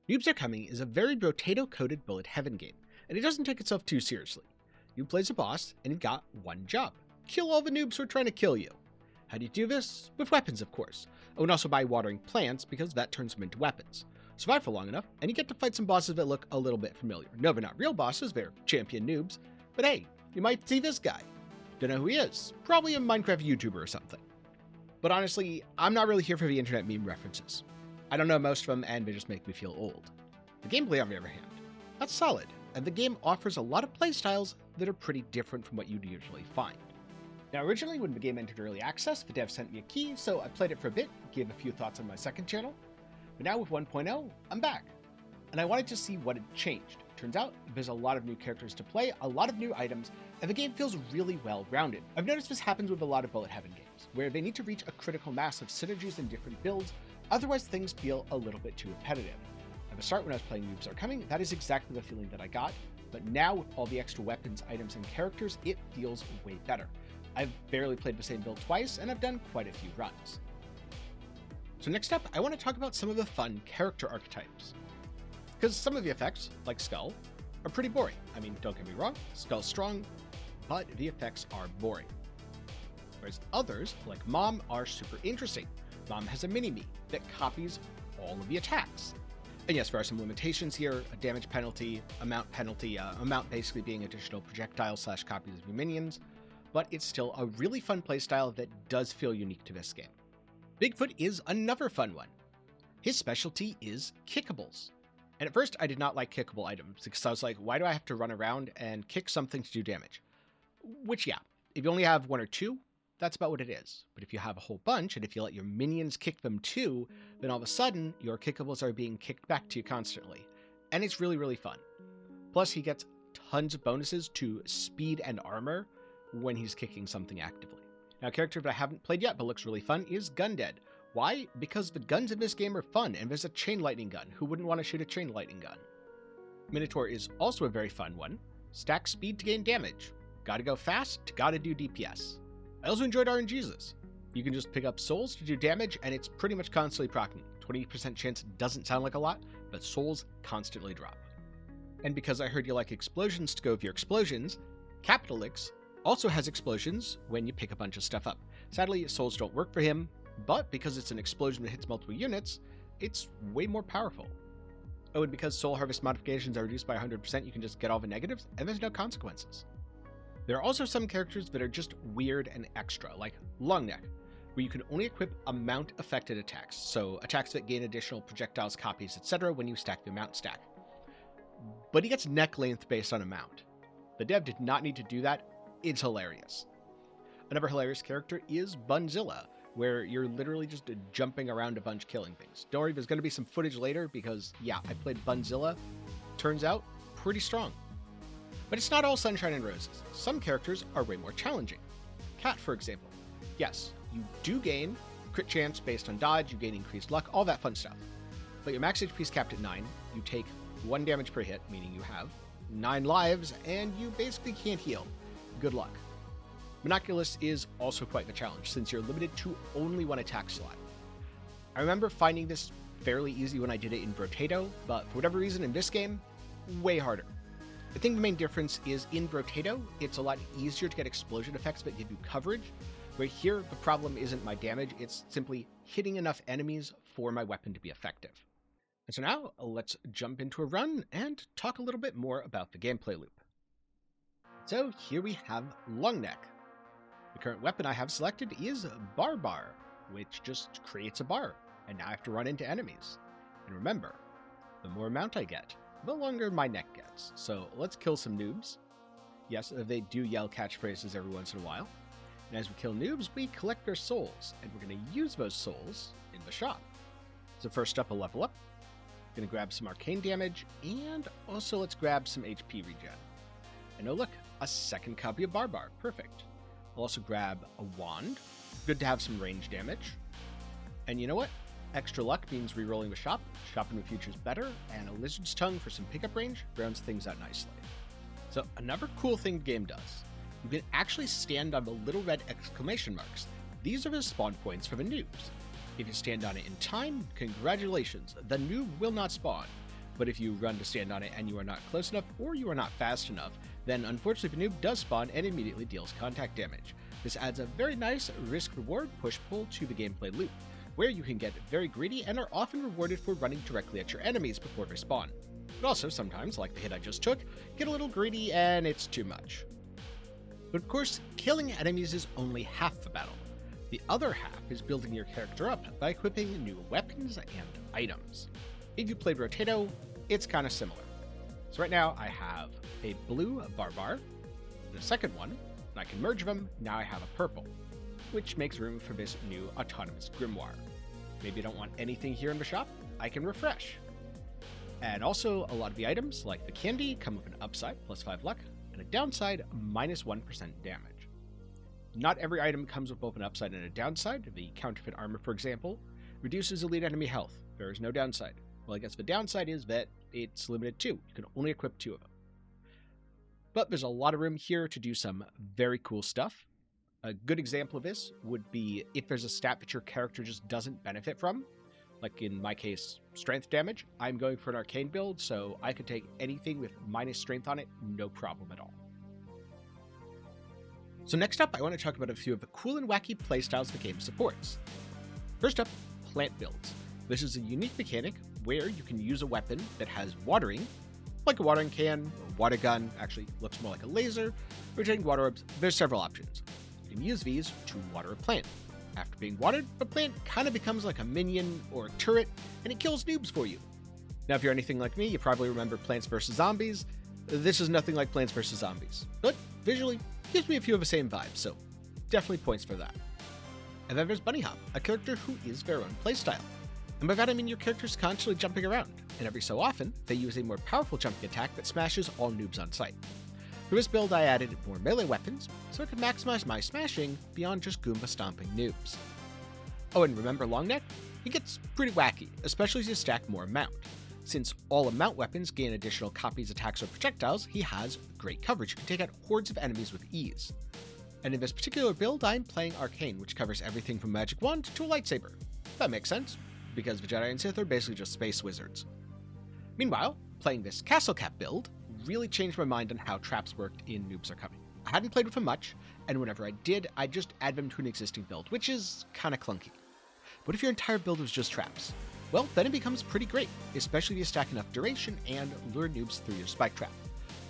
Noobs Are Coming is a very Brotato-coded bullet heaven game, and it doesn't take itself too seriously. You play as a boss, and you've got one job. Kill all the noobs who are trying to kill you. How do you do this? With weapons, of course. Oh, and also by watering plants, because that turns them into weapons. Survive for long enough, and you get to fight some bosses that look a little bit familiar. No, they're not real bosses, they're champion noobs. But hey, you might see this guy. Don't know who he is. Probably a Minecraft YouTuber or something. But honestly, I'm not really here for the internet meme references. I don't know most of them, and they just make me feel old. The gameplay, on the other hand, that's solid, and the game offers a lot of playstyles that are pretty different from what you'd usually find. Now, originally, when the game entered early access, the dev sent me a key, so I played it for a bit, gave a few thoughts on my second channel. But now with 1.0, I'm back, and I wanted to see what had changed. Turns out, there's a lot of new characters to play, a lot of new items, and the game feels really well-rounded. I've noticed this happens with a lot of bullet heaven games, where they need to reach a critical mass of synergies in different builds, otherwise things feel a little bit too repetitive. At the start when I was playing Noobs Are Coming, that is exactly the feeling that I got, but now with all the extra weapons, items, and characters, it feels way better. I've barely played the same build twice, and I've done quite a few runs. So next up, I want to talk about some of the fun character archetypes. Because some of the effects, like Skull, are pretty boring. I mean, don't get me wrong, Skull's strong, but the effects are boring. Whereas others, like Mom, are super interesting. Mom has a mini-me that copies all of the attacks. And yes, there are some limitations here, a damage penalty, amount basically being additional projectiles / copies of your minions, but it's still a really fun playstyle that does feel unique to this game. Bigfoot is another fun one. His specialty is kickables. And at first I did not like kickable items, because I was like, why do I have to run around and kick something to do damage? Which yeah, if you only have one or two, that's about what it is. But if you have a whole bunch, and if you let your minions kick them too, then all of a sudden, your kickables are being kicked back to you constantly. And it's really, really fun. Plus, he gets tons of bonuses to speed and armor when he's kicking something actively. Now, a character that I haven't played yet, but looks really fun, is Gundead. Why? Because the guns in this game are fun, and there's a chain lightning gun. Who wouldn't want to shoot a chain lightning gun? Minotaur is also a very fun one. Stack speed to gain damage. Gotta go fast, gotta do DPS. I also enjoyed RNGs. You can just pick up souls to do damage, and it's pretty much constantly proccing. 20% chance doesn't sound like a lot, but souls constantly drop. And because I heard you like explosions to go with your explosions, Capitalix also has explosions when you pick a bunch of stuff up. Sadly, souls don't work for him, but because it's an explosion that hits multiple units, it's way more powerful. Oh, and because soul harvest modifications are reduced by 100%, you can just get all the negatives, and there's no consequences. There are also some characters that are just weird and extra, like Longneck, where you can only equip amount-affected attacks, so attacks that gain additional projectiles, copies, etc. when you stack the amount stack. But he gets neck length based on amount. The dev did not need to do that. It's hilarious. Another hilarious character is Bunzilla, where you're literally just jumping around a bunch killing things. Don't worry, there's going to be some footage later because, yeah, I played Bunzilla. Turns out, pretty strong. But it's not all sunshine and roses. Some characters are way more challenging. Cat, for example. Yes, you do gain crit chance based on dodge, you gain increased luck, all that fun stuff. But your max HP is capped at 9, you take 1 damage per hit, meaning you have 9 lives, and you basically can't heal. Good luck. Monoculus is also quite the challenge, since you're limited to only 1 attack slot. I remember finding this fairly easy when I did it in Brotato, but for whatever reason in this game, way harder. I think the main difference is in Brotato, it's a lot easier to get explosion effects that give you coverage, where here the problem isn't my damage, it's simply hitting enough enemies for my weapon to be effective. And so now, let's jump into a run and talk a little bit more about the gameplay loop. So here we have Longneck. The current weapon I have selected is Bar, which just creates a bar, and now I have to run into enemies. And remember, the more amount I get, the longer my neck gets. So let's kill some noobs. Yes, they do yell catchphrases every once in a while. And as we kill noobs, we collect their souls, and we're going to use those souls in the shop. So first up, a level up. Going to grab some arcane damage, and also let's grab some HP regen. And oh look, a second copy of Bar. Perfect. I'll also grab a wand. Good to have some range damage. And you know what? Extra luck means rerolling the shop. Shopping with future is better, and a lizard's tongue for some pickup range rounds things out nicely. So another cool thing the game does. You can actually stand on the little red exclamation marks. These are the spawn points for the noobs. If you stand on it in time, congratulations, the noob will not spawn. But if you run to stand on it and you are not close enough or you are not fast enough, then unfortunately the noob does spawn and immediately deals contact damage. This adds a very nice risk-reward push-pull to the gameplay loop, where you can get very greedy and are often rewarded for running directly at your enemies before they spawn. But also sometimes, like the hit I just took, get a little greedy and it's too much. But of course, killing enemies is only half the battle. The other half is building your character up by equipping new weapons and items. If you played Brotato, it's kind of similar. So right now I have a blue Barbar, the second one, and I can merge them, now I have a purple, which makes room for this new autonomous grimoire. Maybe I don't want anything here in the shop, I can refresh. And also, a lot of the items, like the candy, come with an upside, +5 luck, and a downside, -1% damage. Not every item comes with both an upside and a downside. The counterfeit armor, for example, reduces elite enemy health. There is no downside. Well, I guess the downside is that it's limited to. You can only equip 2 of them. But there's a lot of room here to do some very cool stuff. A good example of this would be if there's a stat that your character just doesn't benefit from. Like in my case, strength damage. I'm going for an arcane build, so I could take anything with minus strength on it, no problem at all. So next up, I want to talk about a few of the cool and wacky playstyles the game supports. First up, plant builds. This is a unique mechanic where you can use a weapon that has watering, like a watering can, a water gun, actually looks more like a laser, rotating water orbs. There's several options. You can use these to water a plant. After being watered, the plant kind of becomes like a minion or a turret, and it kills noobs for you. Now, if you're anything like me, you probably remember Plants vs. Zombies. This is nothing like Plants vs. Zombies, but visually, gives me a few of the same vibes, so definitely points for that. And then there's Bunny Hop, a character who is their own playstyle. And by that I mean your character's constantly jumping around, and every so often, they use a more powerful jumping attack that smashes all noobs on sight. For this build, I added more melee weapons, so I could maximize my smashing beyond just Goomba stomping noobs. Oh, and remember Longneck? He gets pretty wacky, especially as you stack more amount. Since all amount weapons gain additional copies, attacks, or projectiles, he has great coverage. You can take out hordes of enemies with ease. And in this particular build, I'm playing Arcane, which covers everything from Magic Wand to a lightsaber. That makes sense, because the Jedi and Sith are basically just space wizards. Meanwhile, playing this Castle Cap build really changed my mind on how traps worked in Noobs Are Coming. I hadn't played with them much, and whenever I did, I'd just add them to an existing build, which is kinda clunky. But if your entire build was just traps, well, then it becomes pretty great, especially if you stack enough duration and lure noobs through your spike trap.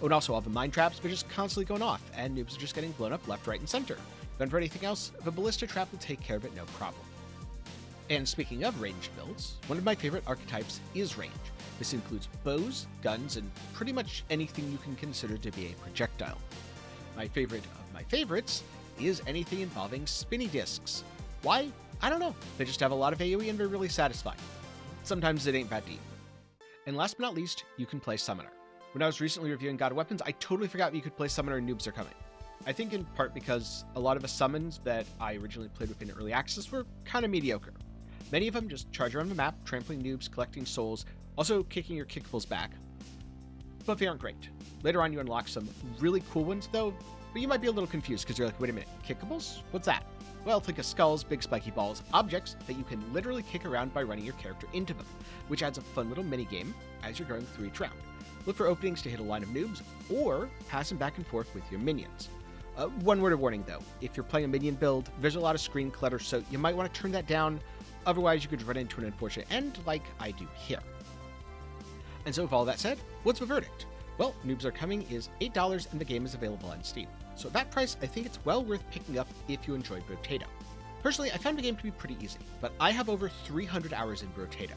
Oh, and also all the mine traps are just constantly going off, and noobs are just getting blown up left, right, and center. Then for anything else, the ballista trap will take care of it no problem. And speaking of ranged builds, one of my favorite archetypes is range. This includes bows, guns, and pretty much anything you can consider to be a projectile. My favorite of my favorites is anything involving spinny discs. Why? I don't know. They just have a lot of AoE and they're really satisfying. Sometimes it ain't that deep. And last but not least, you can play Summoner. When I was recently reviewing God of Weapons, I totally forgot you could play Summoner in Noobs Are Coming. I think in part because a lot of the summons that I originally played with in Early Access were kind of mediocre. Many of them just charge around the map, trampling noobs, collecting souls, also kicking your kickables back. But they aren't great. Later on you unlock some really cool ones though, but you might be a little confused because you're like, wait a minute, kickables? What's that? Well, think of skulls, big spiky balls, objects that you can literally kick around by running your character into them, which adds a fun little mini-game as you're going through each round. Look for openings to hit a line of noobs, or pass them back and forth with your minions. One word of warning though, if you're playing a minion build, there's a lot of screen clutter, so you might want to turn that down, otherwise you could run into an unfortunate end like I do here. And so with all that said, what's the verdict? Well, Noobs Are Coming is $8 and the game is available on Steam. So at that price, I think it's well worth picking up if you enjoyed Brotato. Personally, I found the game to be pretty easy, but I have over 300 hours in Brotato.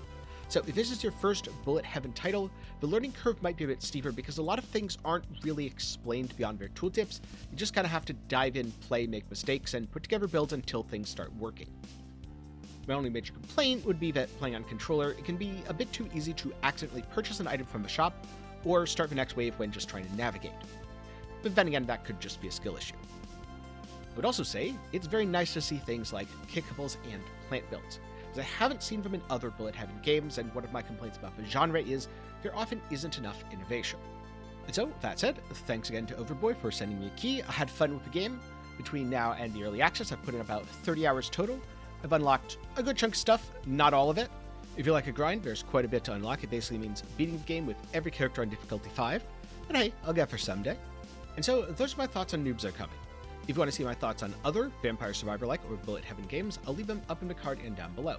So if this is your first Bullet Heaven title, the learning curve might be a bit steeper because a lot of things aren't really explained beyond their tooltips. You just kind of have to dive in, play, make mistakes, and put together builds until things start working. My only major complaint would be that playing on controller, it can be a bit too easy to accidentally purchase an item from the shop or start the next wave when just trying to navigate. But then again, that could just be a skill issue. I would also say it's very nice to see things like kickables and plant builds, as I haven't seen them in other Bullet Heaven games, and one of my complaints about the genre is there often isn't enough innovation. And so, with that said, thanks again to Overboy for sending me a key. I had fun with the game. Between now and the early access, I've put in about 30 hours total. I've unlocked a good chunk of stuff, not all of it, If you like a grind, there's quite a bit to unlock. It basically means beating the game with every character on difficulty 5, but hey, I'll get for someday. And so those are my thoughts on Noobs Are Coming. If you want to see my thoughts on other Vampire Survivor-like or Bullet Heaven games, I'll leave them up in the card and down below.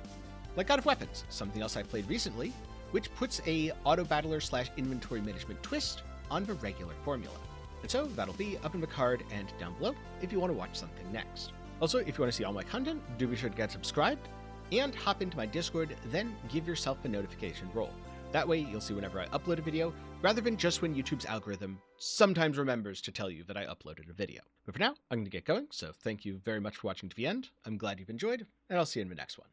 Like God of Weapons, something else I played recently, which puts a auto-battler / inventory management twist on the regular formula. And so that'll be up in the card and down below if you want to watch something next. Also, if you want to see all my content, do be sure to get subscribed and hop into my Discord, then give yourself a notification roll. That way you'll see whenever I upload a video, rather than just when YouTube's algorithm sometimes remembers to tell you that I uploaded a video. But for now, I'm going to get going, so thank you very much for watching to the end. I'm glad you've enjoyed, and I'll see you in the next one.